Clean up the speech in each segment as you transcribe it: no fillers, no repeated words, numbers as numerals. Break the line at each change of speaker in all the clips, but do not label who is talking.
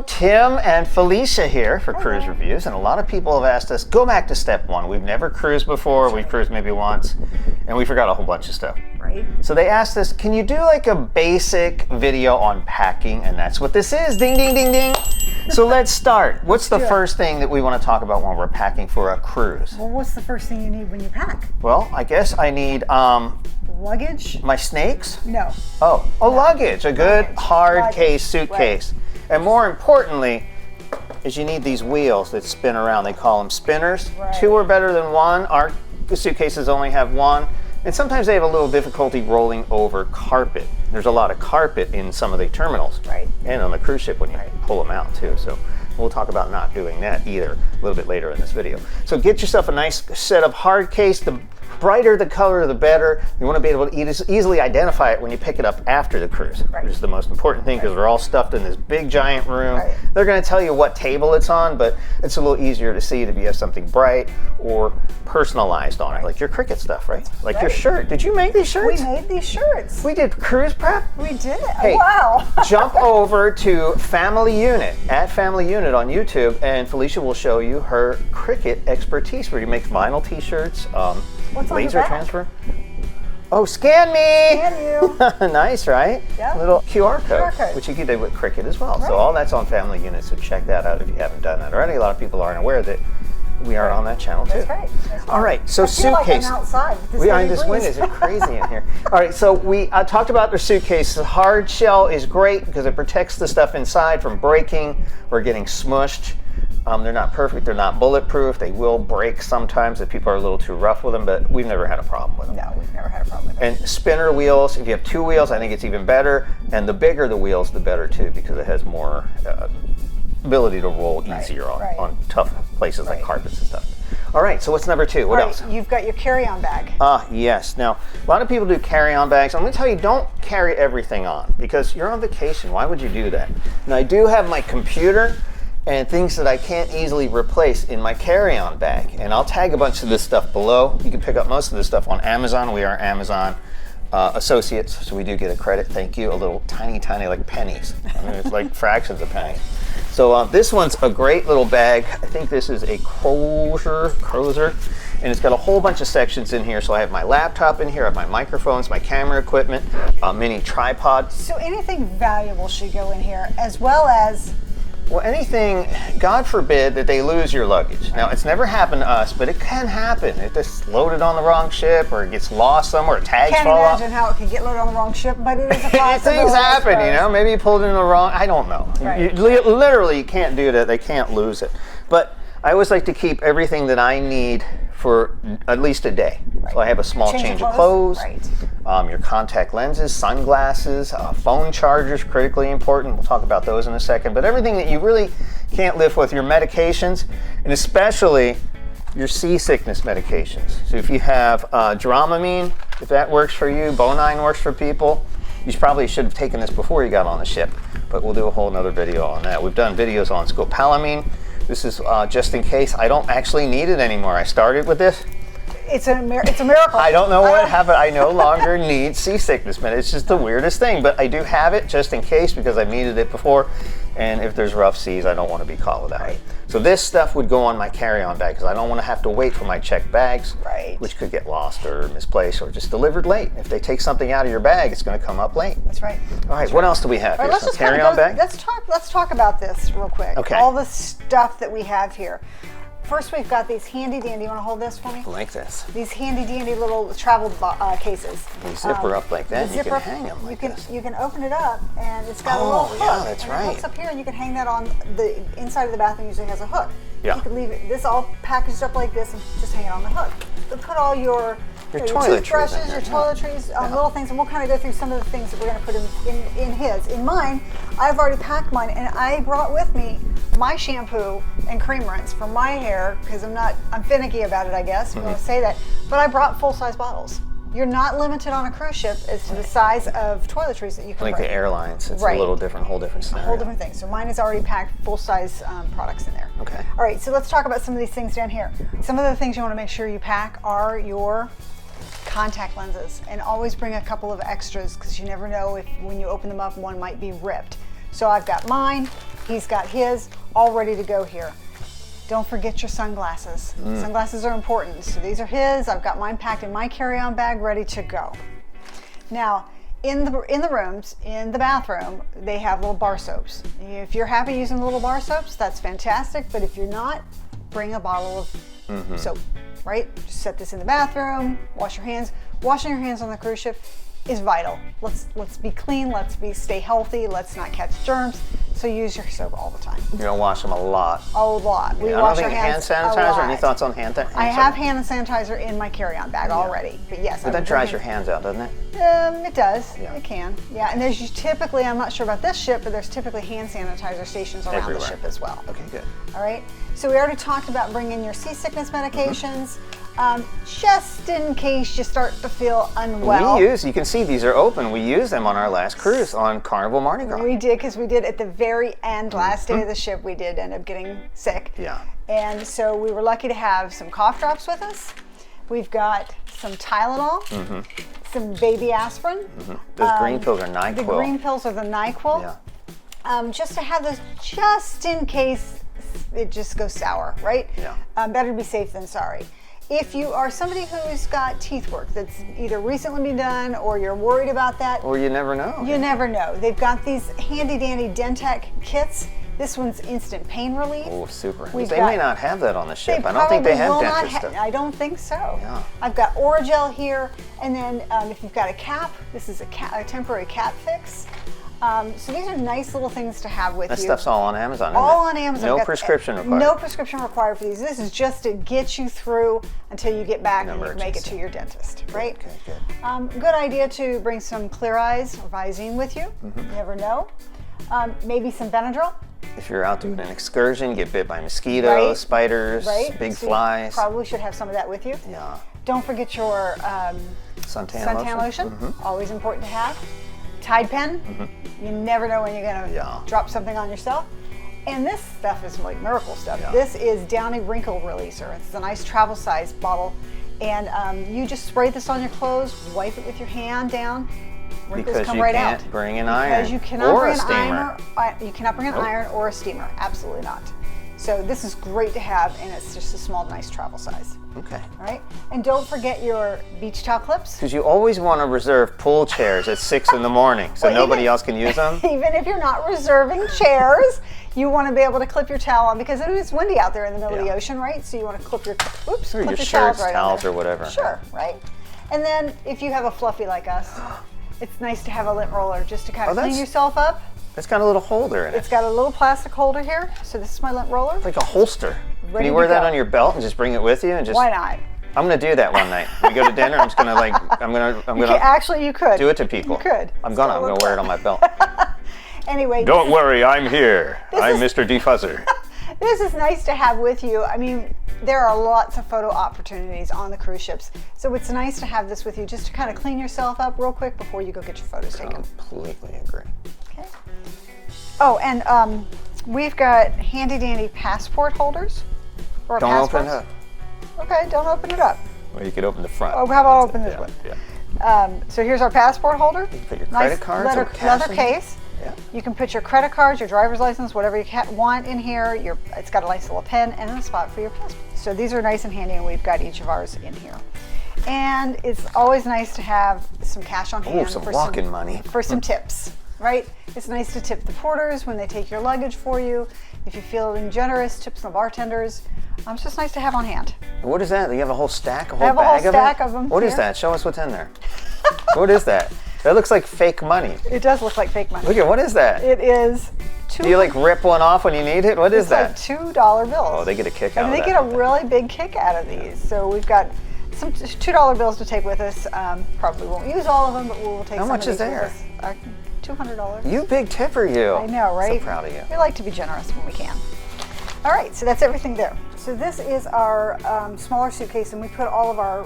Tim and Felicia here for Cruise Reviews, and a lot of people have asked us, go back to step one. We've never cruised before, we've cruised maybe once, and we forgot a whole bunch of stuff.
Right.
So they asked us, can you do like a basic video on packing? And that's what this is, ding, ding, ding, ding. So let's start. What's the first thing that we want to talk about when we're packing for a cruise?
Well, what's the first thing you need when you pack?
Well, I guess I need
Luggage?
my snakes.
No.
Luggage, a good hard
Luggage.
case suitcase. Right. And more importantly, is you need these wheels that spin around. They call them spinners.
Right.
2 are better than 1. Our suitcases only have 1. And sometimes they have a little difficulty rolling over carpet. There's a lot of carpet in some of the terminals.
Right.
And on the cruise ship when you pull them out too. So we'll talk about not doing that either a little bit later in this video. So get yourself a nice set of hard case. The brighter the color, the better. You want to be able to easily identify it when you pick it up after the cruise, which is the most important thing because we're all stuffed in this big giant room.
Right.
They're going to tell you what table it's on, but it's a little easier to see it if you have something bright or personalized on it, like your cricket stuff, right? Like your shirt. Did you make these shirts?
We made these shirts.
We did cruise prep?
We did.
Hey,
wow.
Jump over to Family Unit, at Family Unit on YouTube, and Felicia will show you her cricket expertise where you make vinyl t-shirts,
What's on
laser
your back?
transfer. Oh, scan me!
Scan you.
Nice, right?
Yeah.
Little QR code,
QR code.
which you can do with cricket as well.
Right.
So all that's on Family Unit, so check that out if you haven't done that already. A lot of people aren't aware that we are on that channel too.
That's right. That's
All right, so
I feel like
suitcase.
I'm outside with this
Behind
heavy
this wind
breeze.
is crazy in here. All right, so we talked about the suitcase. The hard shell is great because it protects the stuff inside from breaking or getting smushed. They're not perfect. They're not bulletproof. They will break sometimes if people are a little too rough with them, but we've never had a problem with them.
No, we've never had a problem with them.
And spinner wheels, if you have 2 wheels, I think it's even better. And the bigger the wheels, the better too, because it has more ability to roll easier on tough places like carpets and stuff. All right, so what's number 2? What else?
You've got your carry-on bag.
Yes. Now, a lot of people do carry-on bags. I'm going to tell you, don't carry everything on because you're on vacation. Why would you do that? Now, I do have my computer and things that I can't easily replace in my carry-on bag. And I'll tag a bunch of this stuff below. You can pick up most of this stuff on Amazon. We are Amazon associates, so we do get a credit. Thank you. A little tiny, like pennies. I mean, it's like fractions of pennies. So this one's a great little bag. I think this is a Crozer, and it's got a whole bunch of sections in here. So I have my laptop in here, I have my microphones, my camera equipment, mini tripod.
So anything valuable should go in here, as well as
well, anything, God forbid, that they lose your luggage. Now, it's never happened to us, but it can happen. It just loaded on the wrong ship, or it gets lost somewhere, tags fall off.
Can't imagine how it could get loaded on the wrong ship, but it is a possibility.
Things happen, you know. Maybe you pulled it in the wrong, I don't know.
Right.
Literally, you can't do that. They can't lose it. But I always like to keep everything that I need for at least a day. Right. So I have a small change of clothes, your contact lenses, sunglasses, phone chargers, critically important. We'll talk about those in a second. But everything that you really can't live with, your medications, and especially your seasickness medications. So if you have Dramamine, if that works for you, Bonine works for people, you probably should have taken this before you got on the ship. But we'll do a whole nother video on that. We've done videos on scopolamine. This is just in case. I don't actually need it anymore. I started with this.
It's a miracle.
I don't know what happened. I no longer need seasickness medicine. It's just the weirdest thing, but I do have it just in case because I've needed it before. And if there's rough seas, I don't want to be caught without it. So this stuff would go on my carry-on bag because I don't want to have to wait for my checked bags, which could get lost or misplaced or just delivered late. If they take something out of your bag, it's going to come up late.
That's right.
All right, what else do we have here?
Let's just
carry-on bag?
Let's talk about this real quick.
Okay.
All the stuff that we have here. First, we've got these handy dandy. You want to hold this for me?
Like this.
These handy dandy little travel cases.
You zipper up like that. You can hang them like this.
You can open it up, and it's got a little hook.
Yeah, that's right.
It hooks up here, and you can hang that on the inside of the bathroom. Usually has a hook.
Yeah.
You can leave it this all packaged up like this, and just hang it on the hook. But put all your toothbrushes, your toiletries, little things, and we'll kind of go through some of the things that we're going to put in his. In mine, I've already packed mine, and I brought with me my shampoo and cream rinse for my hair because I'm finicky about it, I guess, if you want to say that. But I brought full-size bottles. You're not limited on a cruise ship as to the size of toiletries that you can
bring. Like the airlines, it's a little different, whole different scenario.
A whole different thing. So mine is already packed full-size products in there.
Okay.
All right, so let's talk about some of these things down here. Some of the things you want to make sure you pack are your contact lenses, and always bring a couple of extras because you never know if when you open them up one might be ripped. So I've got mine. He's got his all ready to go here. Don't forget your sunglasses. Sunglasses are important. So these are his. I've got mine packed in my carry-on bag ready to go. Now, in the rooms, in the bathroom, they have little bar soaps. If you're happy using the little bar soaps, that's fantastic. But if you're not, bring a bottle of soap, right? Just set this in the bathroom, wash your hands. Washing your hands on the cruise ship is vital. Let's be clean, stay healthy, let's not catch germs. So use your soap all the time.
You don't wash them a lot.
A lot. We
I
wash
don't
our
think
hands
hand
a
sanitizer.
lot.
Any thoughts on hand sanitizer?
I have hand sanitizer in my carry-on bag already, but yes.
But that dries your hands out, doesn't it?
It does.
Yeah.
It can. Yeah, and there's typically, I'm not sure about this ship, but there's typically hand sanitizer stations around
Everywhere.
the ship as well.
Okay, good.
All right. So we already talked about bringing your seasickness medications, just in case you start to feel unwell.
You can see these are open. We used them on our last cruise on Carnival Mardi Gras.
We did, because we did at the very end, last day of the ship, we did end up getting sick.
Yeah.
And so we were lucky to have some cough drops with us. We've got some Tylenol, some baby aspirin.
Those green pills are NyQuil.
The green pills are the NyQuil.
Yeah.
Just to have those just in case it just goes sour, right?
Yeah.
Better to be safe than sorry. If you are somebody who's got teeth work that's either recently been done or you're worried about that.
Or you never know.
You never know. They've got these handy dandy Dentec kits. This one's instant pain relief.
Oh, super.
We've
They
got-
may not have that on the ship.
They
I don't think they
probably will
have
not
dentist stuff.
I don't think so.
Yeah.
I've got Oragel here, and then if you've got a cap, this is a temporary cap fix. So these are nice little things to have with
That
you.
stuff's all on Amazon, isn't
All
it?
on Amazon.
No
Got-
prescription required.
No prescription required for these. This is just to get you through until you get back and you can make it
emergency.
to your dentist, right?
Okay, good.
Good idea to bring some Clear Eyes or Visine with you. You never know. Maybe some Benadryl.
If you're out doing an excursion, get bit by mosquitoes,
Right.
spiders,
Right?
big
So you
flies.
probably should have some of that with you.
Yeah.
Don't forget your
Suntan
lotion. Always important to have. Tide pen. You never know when you're going to drop something on yourself. And this stuff is like miracle stuff.
Yeah.
This is Downy Wrinkle Releaser. It's a nice travel size bottle. And you just spray this on your clothes, wipe it with your hand down. Wrinkles
Because
come
you
right
can't
out.
bring an iron
Because you cannot
or
bring
a
an
steamer.
iron. You cannot bring an iron or a steamer. Absolutely not. So this is great to have, and it's just a small, nice travel size.
Okay.
All right. And don't forget your beach towel clips.
Because you always want to reserve pool chairs at 6 in the morning so
Well,
nobody
even-
else can use them.
Even if you're not reserving chairs, you want to be able to clip your towel on, because it is windy out there in the middle of the ocean, right? So you want to clip your
Or
clip
your
your
shirts,
right on
towels,
there.
or whatever.
Sure, right? And then if you have a fluffy like us, it's nice to have a lint roller just to kind of clean
that's-
yourself up.
It's got a little holder in it.
It's got a little plastic holder here. So this is my lint roller.
Like a holster. Can
Ready
you
to
wear that
go.
on your belt and just bring it with you and just?
Why not?
I'm gonna do that one night. We go to dinner. I'm just gonna I'm gonna
Actually, you could.
do it to people.
You could.
I'm gonna wear it on my belt.
Anyway,
Don't worry, I'm here. I'm
is-
Mr. Defuzzer.
this is nice to have with you. I mean, there are lots of photo opportunities on the cruise ships. So it's nice to have this with you just to kind of clean yourself up real quick before you go get your photos taken.
Completely agree.
Okay. Oh, and we've got handy dandy passport holders. Or
Don't open it
passports.
up.
Okay, don't open it up.
Well, you could open the front.
Oh, how about open this
Yeah,
one?
yeah.
So here's our passport holder.
Put your credit cards or cash
leather
in
case.
Yeah.
You can put your credit cards, your driver's license, whatever you want in here. It's got a nice little pen and a spot for your passport. So these are nice and handy, and we've got each of ours in here. And it's always nice to have some cash on hand
some
for
walking money.
for some tips, right? It's nice to tip the porters when they take your luggage for you. If you're feeling generous, tips the bartenders. It's just nice to have on hand.
What is that? You have a whole stack, a whole
I have a whole
bag of
stack
it?
of them
What is
here.
that? Show us what's in there. What is that? That looks like fake money.
It does look like fake money.
Look at what is that?
It is
Do you like rip one off when you need it? What is
It's
that?
like $2 bills.
Oh, they get a kick
I
out
mean,
of
they
that.
get a really big kick out of these. So we've got some $2 bills to take with us. Probably won't use all of them, but we'll take
How
some
much
of
is
these
there?
with us. $200.
You big tipper, you.
I know, right?
So proud of you.
We like to be generous when we can. All right, so that's everything there. So this is our smaller suitcase, and we put all of our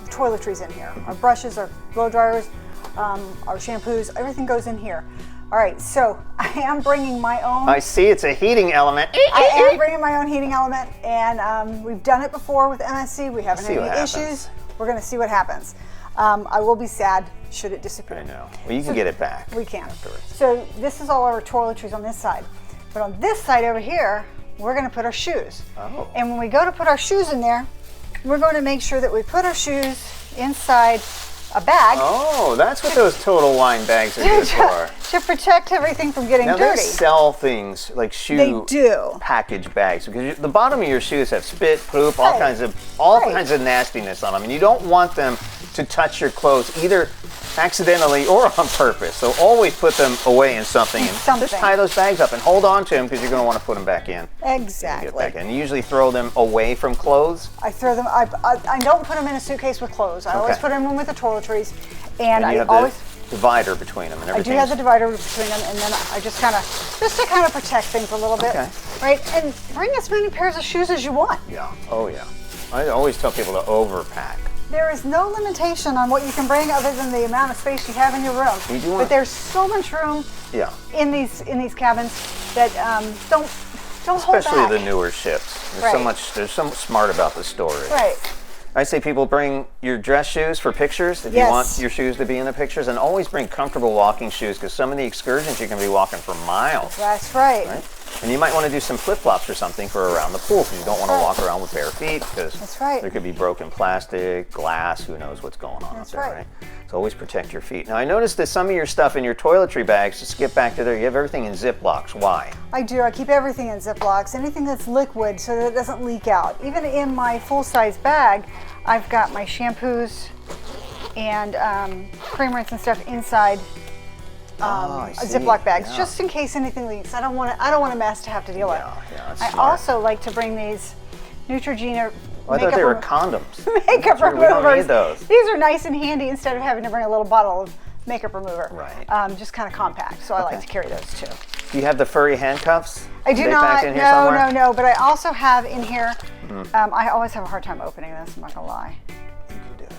toiletries in here. Our brushes, our blow dryers, our shampoos, everything goes in here. All right, so I am bringing my own.
I see it's a heating element.
I am bringing my own heating element, and we've done it before with MSC. We haven't
See
had
what
any
happens.
issues. We're going to see what happens. I will be sad should it disappear.
I know. Well, you can get it back.
We can.
afterwards.
So this is all our toiletries on this side. But on this side over here, we're going to put our shoes.
Oh.
And when we go to put our shoes in there, we're going to make sure that we put our shoes inside a bag.
Oh, that's what those Total Wine bags are good for.
To protect everything from getting
Now,
dirty.
they sell things like shoe package bags because the bottom of your shoes have spit, poop, all kinds of nastiness on them, and you don't want them to touch your clothes either accidentally or on purpose. So always put them away in something and just tie those bags up and hold on to them because you're going to want to put them back in.
Exactly.
Get back in. You usually throw them away from clothes.
I throw them. I don't put them in a suitcase with clothes. I always put them in with the toiletries, and
you
I
have
always
the divider between them and everything.
I do have the divider between them, and then I just to kind of protect things a little bit, right? And bring as many pairs of shoes as you want.
Yeah. Oh yeah. I always tell people to overpack.
There is no limitation on what you can bring other than the amount of space you have in your room. But there's so much room in these cabins that don't hold back.
Especially the newer ships. There's so much smart about the storage.
Right.
I say people bring your dress shoes for pictures if you want your shoes to be in the pictures, and always bring comfortable walking shoes because some of the excursions you can be walking for miles.
That's right.
And you might want to do some flip-flops or something for around the pool because you don't want to walk around with bare feet because there could be broken plastic, glass, who knows what's going on up there, right? So always protect your feet. Now I noticed that some of your stuff in your toiletry bags, just get back to there, you have everything in Ziplocs. Why?
I do. I keep everything in Ziplocs, anything that's liquid so that it doesn't leak out. Even in my full-size bag, I've got my shampoos and cream rinse and stuff inside Ziploc bags, just in case anything leaks. I don't want a mess to have to deal with. I also like to bring these Neutrogena.
I thought they were condoms.
Makeup removers.
We don't need those.
These are nice and handy instead of having to bring a little bottle of makeup remover.
Right.
Just kind of compact. So I like to carry those too.
Do you have the furry handcuffs?
I do not. No. But I also have in here. I always have a hard time opening this. I'm not gonna lie.
You can do it.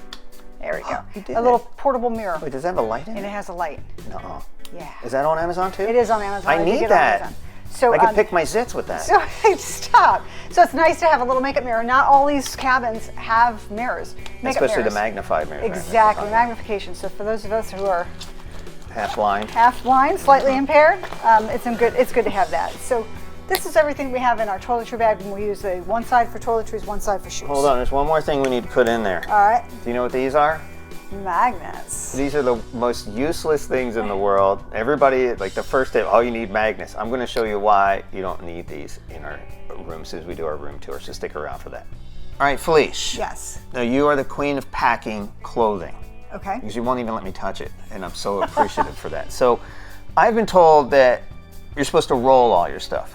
There we go. A little portable mirror.
Wait, does that have a light in it?
And it has a light.
No.
Yeah.
Is that on Amazon too?
It is on Amazon.
I need that. So I could pick my zits with that.
So stop. So it's nice to have a little makeup mirror. Not all these cabins have mirrors.
Especially the magnified mirror.
Exactly, magnification. So for those of us who are
half blind,
slightly impaired, it's good to have that. So this is everything we have in our toiletry bag when we use one side for toiletries, one side for shoes.
Hold on, there's one more thing we need to put in there.
All right.
Do you know what these are?
Magnets.
These are the most useless things in the world. Everybody, like the first tip, you need magnets. I'm going to show you why you don't need these in our rooms as we do our room tour, so stick around for that. All right, Felicia.
Yes.
Now you are the queen of packing clothing.
Okay.
Because you won't even let me touch it, and I'm so appreciative for that. So I've been told that you're supposed to roll all your stuff,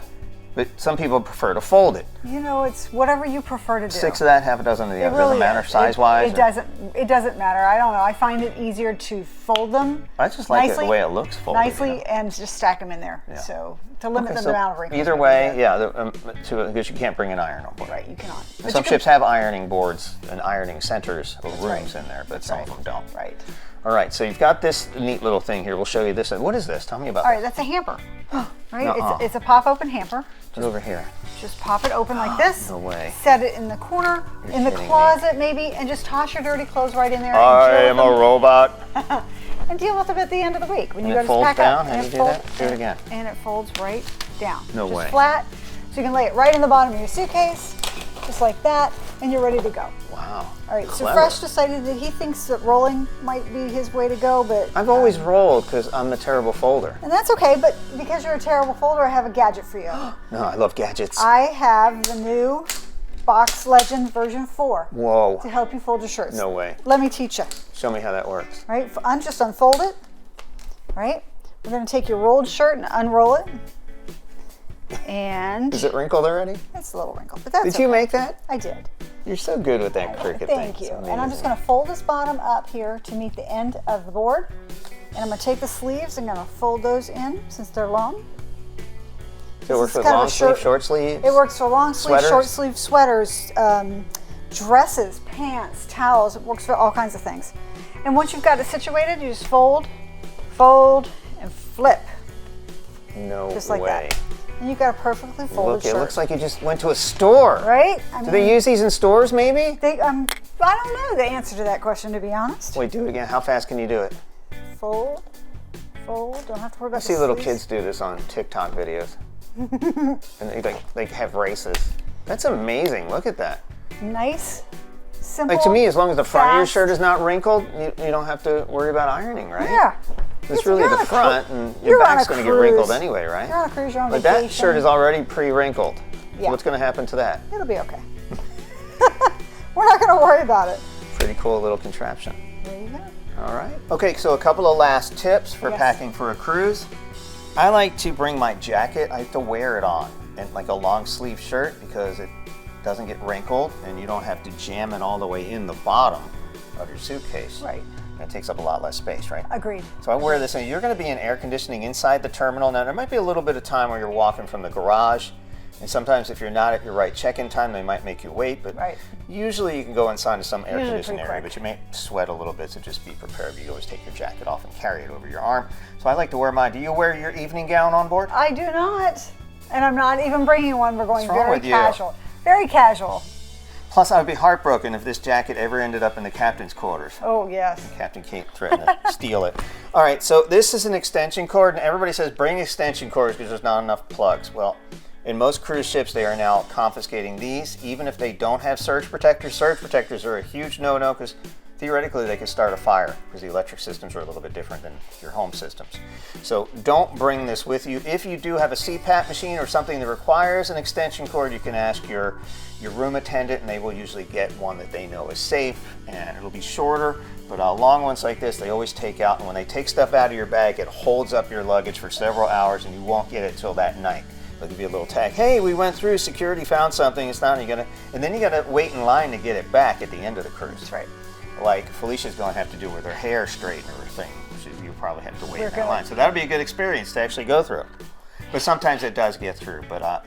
but some people prefer to fold it.
You know, it's whatever you prefer to do.
6 of that, half a dozen of the other.
Really
doesn't matter size-wise?
It doesn't matter. I don't know. I find it easier to fold them.
I just like it the way it looks folded.
Nicely, and just stack them in there. Yeah. So to limit the amount of wrinkles.
Either way, because you can't bring an iron on board.
Right, you cannot.
Some ships have ironing boards and ironing centers or rooms in there, but some of them don't.
Right.
All right, so you've got this neat little thing here. We'll show you this. What is this? Tell me about it.
All right, that's a hamper. Right? It's a pop-open hamper.
Just over here.
Just pop it open like this.
No way.
Set it in the corner, in the closet maybe, and just toss your dirty clothes right in there.
I am a robot.
And deal with them at the end of the week when you
go to pack up. How do you do that? Do it again.
And it folds right down.
No way.
Just flat, so you can lay it right in the bottom of your suitcase, just like that, and you're ready to go.
Wow.
All right, so Fresh decided that he thinks that rolling might be his way to go, but...
I've always rolled because I'm the terrible folder.
And that's okay, but because you're a terrible folder, I have a gadget for you.
No, I love gadgets.
I have the new Box Legend version 4.
Whoa.
To help you fold your shirts.
No way.
Let me teach you.
Show me how that works.
Right, just unfold it, right? We're gonna take your rolled shirt and unroll it. And...
Is it wrinkled already?
It's a little wrinkled, but that's
Did you make that?
I did.
You're so good with that cricket thing.
Thank you. And I'm just going to fold this bottom up here to meet the end of the board. And I'm going to take the sleeves and I'm going to fold those in since they're long.
So it works with long sleeve, short sleeves?
It works for long sleeve,
sweaters?
Short sleeve sweaters, dresses, pants, towels. It works for all kinds of things. And once you've got it situated, you just fold, and flip.
No way.
Just like that. And you've got a perfectly folded shirt.
It looks like you just went to a store.
Right?
Do they use these in stores, maybe?
I don't know the answer to that question, to be honest.
Wait, do it again. How fast can you do it?
Fold. Don't have to worry about
I see little kids do this on TikTok videos. And they have races. That's amazing. Look at that.
Nice, simple.
Like to me, as long as the front of your
fast.
shirt is not wrinkled, you don't have to worry about ironing, right?
Yeah.
It's really the front, and your
you're on
back's
a
going to get
cruise.
wrinkled anyway, right?
You're on a cruise, you're on
But
vacation.
that shirt is already pre-wrinkled.
Yeah.
So what's going to happen to that?
It'll be okay. We're not going to worry about it.
Pretty cool little contraption.
There you go.
All right. Okay, so a couple of last tips for
Yes.
packing for a cruise. I like to bring my jacket. I have to wear it on, and like a long sleeve shirt, because it doesn't get wrinkled and you don't have to jam it all the way in the bottom of your suitcase.
Right.
It takes up a lot less space, right?
Agreed.
So I wear this, and you're going to be in air conditioning inside the terminal. Now, there might be a little bit of time where you're walking from the garage, and sometimes if you're not at your right check-in time, they might make you wait, but
Right.
usually you can go inside to some air
Usually
conditioned
pretty
area,
quick.
but you may sweat a little bit, so just be prepared. You always take your jacket off and carry it over your arm. So I like to wear mine. Do you wear your evening gown on board?
I do not. And I'm not even bringing one. We're going
What's wrong
very
with you?
casual. Very casual.
Plus, I would be heartbroken if this jacket ever ended up in the captain's quarters.
Oh, yes.
Captain Kate threatened to steal it. All right, so this is an extension cord, and everybody says bring extension cords because there's not enough plugs. Well, in most cruise ships, they are now confiscating these, even if they don't have surge protectors. Surge protectors are a huge no-no because theoretically they could start a fire because the electric systems are a little bit different than your home systems. So don't bring this with you. If you do have a CPAP machine or something that requires an extension cord, you can ask your room attendant, and they will usually get one that they know is safe, and it'll be shorter. But long ones like this, they always take out, and when they take stuff out of your bag, it holds up your luggage for several hours, and you won't get it till that night. They'll give you a little tag. Hey, we went through security, found something. It's not. And then you gotta wait in line to get it back at the end of the cruise.
That's right.
Like Felicia's going to have to do with her hair straightener thing, which you probably have to wait
We're
in that
gonna-
line. So that'll be a good experience to actually go through. But sometimes it does get through. But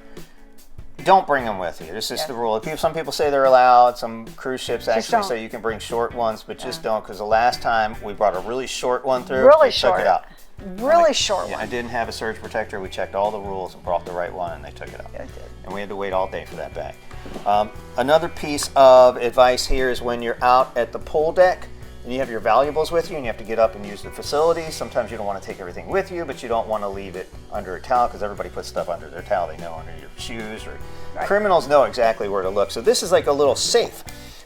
don't bring them with you. This is the rule. Some people say they're allowed. Some cruise ships actually
don't.
say you can bring short ones, but just don't, because the last time we brought a really short one through,
Really
they
short.
took it out.
Really short
Yeah, I
one.
didn't have a surge protector. We checked all the rules and brought the right one, and they took it out.
Yeah, it did.
And we had to wait all day for that bag. Another piece of advice here is when you're out at the pool deck and you have your valuables with you and you have to get up and use the facilities, sometimes you don't want to take everything with you, but you don't want to leave it under a towel because everybody puts stuff under their towel. They know under your shoes, or criminals know exactly where to look. So this is like a little safe.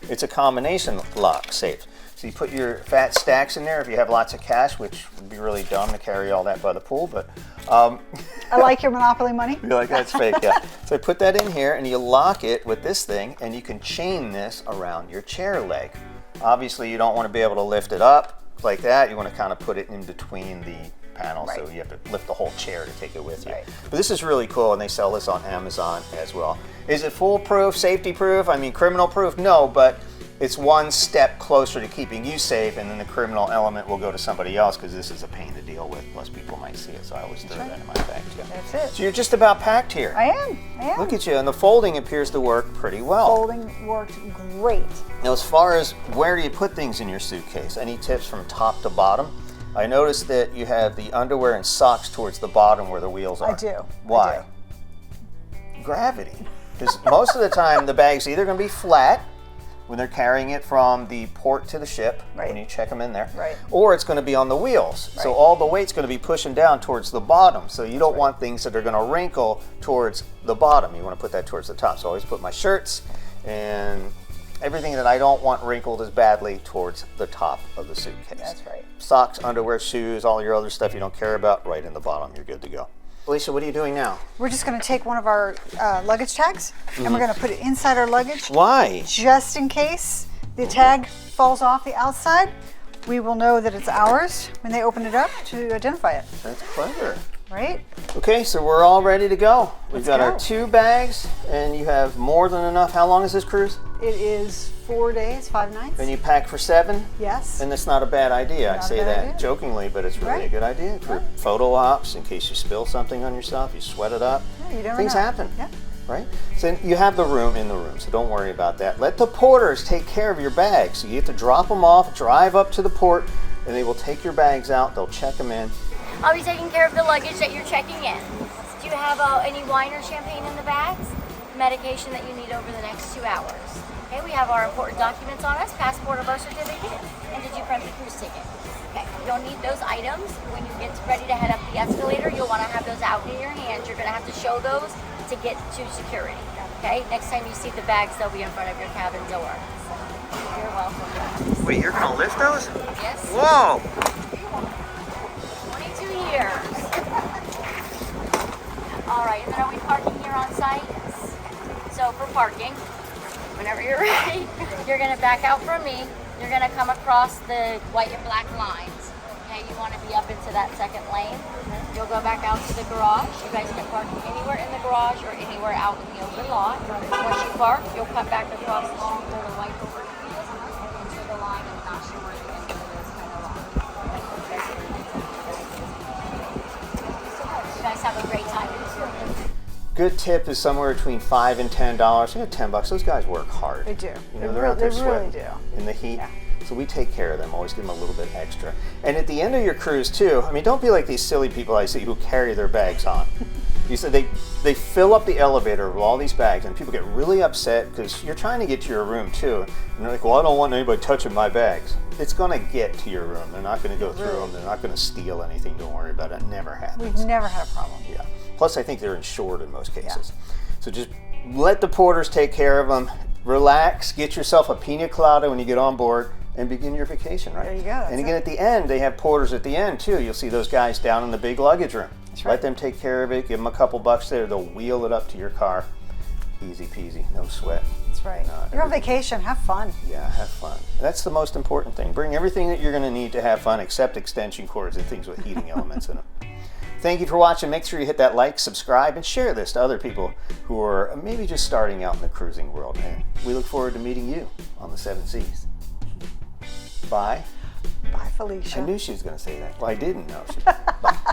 It's a combination lock safe. So you put your fat stacks in there if you have lots of cash, which would be really dumb to carry all that by the pool, but
I like your Monopoly money.
you're like, that's fake, yeah. So I put that in here and you lock it with this thing, and you can chain this around your chair leg. Obviously, you don't want to be able to lift it up like that. You want to kind of put it in between the panels, so you have to lift the whole chair to take it with you.
Right.
But this is really cool, and they sell this on Amazon as well. Is it foolproof, safety proof? I mean, criminal proof? No, but it's one step closer to keeping you safe, and then the criminal element will go to somebody else because this is a pain to deal with. Plus, people might see it, so I always throw that in my bag too.
That's it.
So you're just about packed here.
I am.
Look at you, and the folding appears to work pretty well.
Folding worked great.
Now, as far as where do you put things in your suitcase, any tips from top to bottom? I noticed that you have the underwear and socks towards the bottom where the wheels are.
I do.
Why? Gravity. Because most of the time the bag's either going to be flat when they're carrying it from the port to the ship, when you check them in there, or it's going to be on the wheels. So all the weight's going to be pushing down towards the bottom. So you don't want things that are going to wrinkle towards the bottom. You want to put that towards the top. So I always put my shirts and everything that I don't want wrinkled as badly towards the top of the suitcase.
That's right.
Socks, underwear, shoes, all your other stuff you don't care about, right in the bottom. You're good to go. Felicia, what are you doing now?
We're just going to take one of our luggage tags and we're going to put it inside our luggage.
Why?
Just in case the tag falls off the outside, we will know that it's ours when they open it up to identify it.
That's clever.
Right?
Okay, so we're all ready to go. We've got our
go.
2 bags, and you have more than enough. How long is this cruise?
It is 4 days, 5 nights.
And you pack for 7?
Yes.
And it's not a bad idea. I
Not a
say
bad
that
idea.
jokingly, but it's really a good idea for photo ops, in case you spill something on yourself, you sweat it up.
Yeah, you never
Things
know.
happen.
Yeah.
Right? So you have the room in the room, so don't worry about that. Let the porters take care of your bags. So you have to drop them off, drive up to the port, and they will take your bags out. They'll check them in.
I'll be taking care of the luggage that you're checking in. Do you have any wine or champagne in the bags? Medication that you need over the next 2 hours. Okay, we have our important documents on us, passport or birth certificate. And did you print the cruise ticket? Okay, you'll need those items when you get ready to head up the escalator. You'll want to have those out in your hands. You're going to have to show those to get to security. Okay, next time you see the bags, they'll be in front of your cabin door. You're welcome.
Wait, you're gonna lift those?
Yes.
Whoa!
22 years. All right, and then are we parking here on site? Yes. So for parking, whenever you're ready, you're gonna back out from me. You're gonna come across the white and black lines. Okay, you wanna be up into that second lane. You'll go back out to the garage. You guys can park anywhere in the garage or anywhere out in the open lot. Once you park, you'll cut back across the street where the white over is and enter the line and not sure where the end of this kind of line. You guys have a great time.
Good tip is somewhere between $5 and $10. You know, $10. Those guys work hard.
They do.
You know, they're out there
they
sweating
really do.
in the heat.
Yeah.
So we take care of them. Always give them a little bit extra. And at the end of your cruise too, I mean, don't be like these silly people I see who carry their bags on. You said they fill up the elevator with all these bags, and people get really upset because you're trying to get to your room too. And they're like, well, I don't want anybody touching my bags. It's going to get to your room. They're not going to go through them. They're not going to steal anything. Don't worry about it. It never happens.
We've never had a problem.
Yeah. Plus, I think they're insured in most cases. Yeah. So just let the porters take care of them. Relax. Get yourself a pina colada when you get on board and begin your vacation, right?
There you go.
And again, at the end, they have porters at the end too. You'll see those guys down in the big luggage room.
That's right.
Let them take care of it. Give them a couple bucks there. They'll wheel it up to your car. Easy peasy. No sweat.
That's right. You're on vacation. Have fun.
Yeah, have fun. That's the most important thing. Bring everything that you're going to need to have fun, except extension cords and things with heating elements in them. Thank you for watching. Make sure you hit that like, subscribe, and share this to other people who are maybe just starting out in the cruising world. And we look forward to meeting you on the 7 Seas. Bye.
Bye, Felicia.
I knew she was going to say that. Well, I didn't know. Bye.